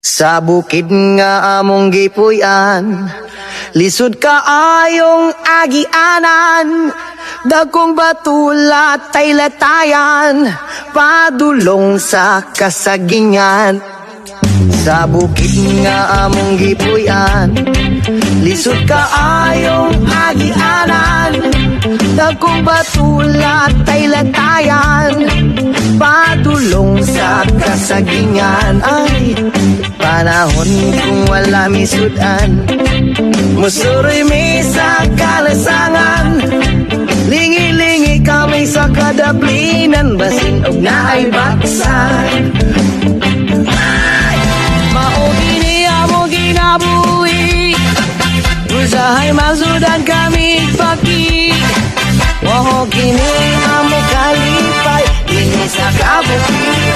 Sa bukid nga among gipuy-an, lisod kaayong agianan, dagkong batulat tay latayan, padulong sa kasagingan. Sa bukid nga among gipuy-an, lisod kaayong agianan, dagkong batulat tay latayan, padulong sa kasagingan. Ay, panahon kung wala misudan, musuroy mi sa kalasangan, lingi-lingi kami sa kadaplinan, basin og naay baksan. Maugini amo ginabuhi, usahay masudan kami pagi, waho kini amo kalipay, ini sa kabuhi.